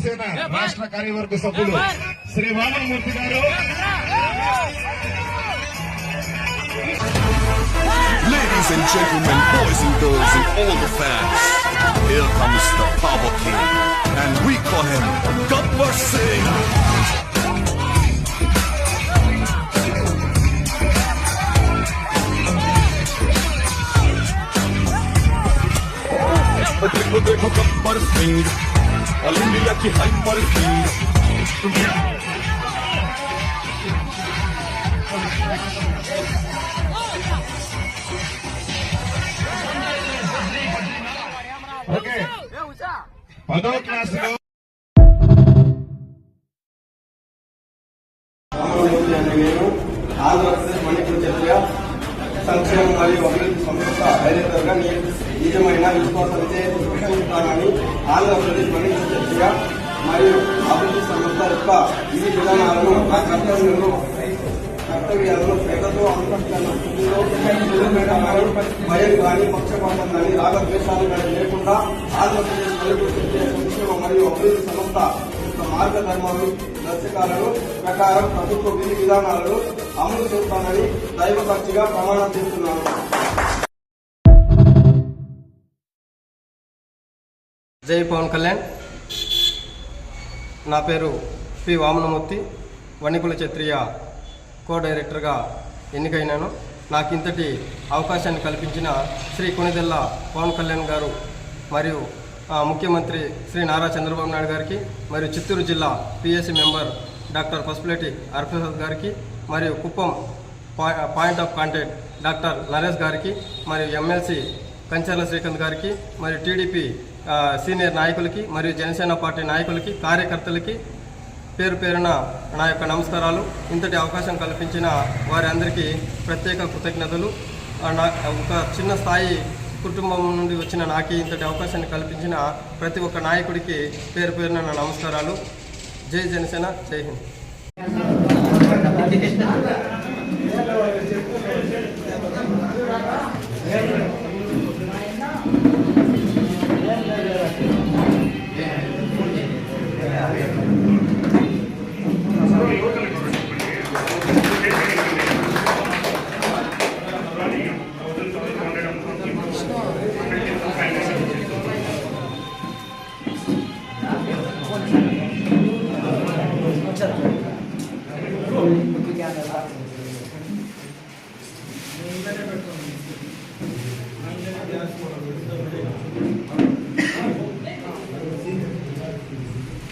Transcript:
జనసేన రాష్ట్ర కార్యవర్గ సభ్యులు శ్రీ వామనమూర్తి గారు. Ladies and gentlemen, boys and girls and all the fans, here comes the Power King, and we call him Gabbar Singh. देखो Gabbar Singh, all India की hyper king. Okay 10వ క్లాసులో ఆంధ్రప్రదేశ్ మణిపూర్ క్షత్రియ సంక్షేమ మరియు అభివృద్ధి సంస్థ డైరెక్టర్గా నిజమైన విశ్వాస విజయని ఆంధ్రప్రదేశ్ మణిపూర్ క్షత్రియ మరియు అభివృద్ధి సంస్థ యొక్క ఈ విధానాలను ఆ కర్తవ్యాలను పేదతో భయం కానీ పక్షపాతం కానీ రాగద్వేషాలు కానీ లేకుండా ఆంధ్రప్రదేశ్ మణిపూర్ క్షత్రియ సంక్షేమ మరియు అభివృద్ధి సంస్థ మార్గధర్మాలు దర్శకాలను ప్రకారం ప్రభుత్వ విధి విధానాలను అమలు చేస్తానని దైవ సాక్షిగా ప్రమాణం చేస్తున్నాను. జై పవన్ కళ్యాణ్. నా పేరు పి వామనమూర్తి, వణికుల క్షత్రియ కో డైరెక్టర్గా ఎన్నికైనాను. నాకు ఇంతటి అవకాశాన్ని కల్పించిన శ్రీ కొణిదెల్ల పవన్ కళ్యాణ్ గారు మరియు ముఖ్యమంత్రి శ్రీ నారా చంద్రబాబు నాయుడు గారికి, మరియు చిత్తూరు జిల్లా PSC member doctor Pasupuleti Hariprasad గారికి, మరియు Kuppam point of contact doctor Naresh గారికి, మరియు ఎమ్మెల్సీ కంచర్ల శ్రీకాంత్ గారికి, మరియు టీడీపీ సీనియర్ నాయకులకి, మరియు జనసేన పార్టీ నాయకులకి, కార్యకర్తలకి పేరు పేరున నా యొక్క నమస్కారాలు. ఇంతటి అవకాశం కల్పించిన వారి అందరికీ ప్రత్యేక కృతజ్ఞతలు. ఒక చిన్న స్థాయి కుటుంబం నుండి వచ్చిన నాకు ఇంతటి అవకాశాన్ని కల్పించిన ప్రతి ఒక్క నాయకుడికి పేరు పేరున నా నమస్కారాలు. జై జనసేన, జై హింద్. Thank you.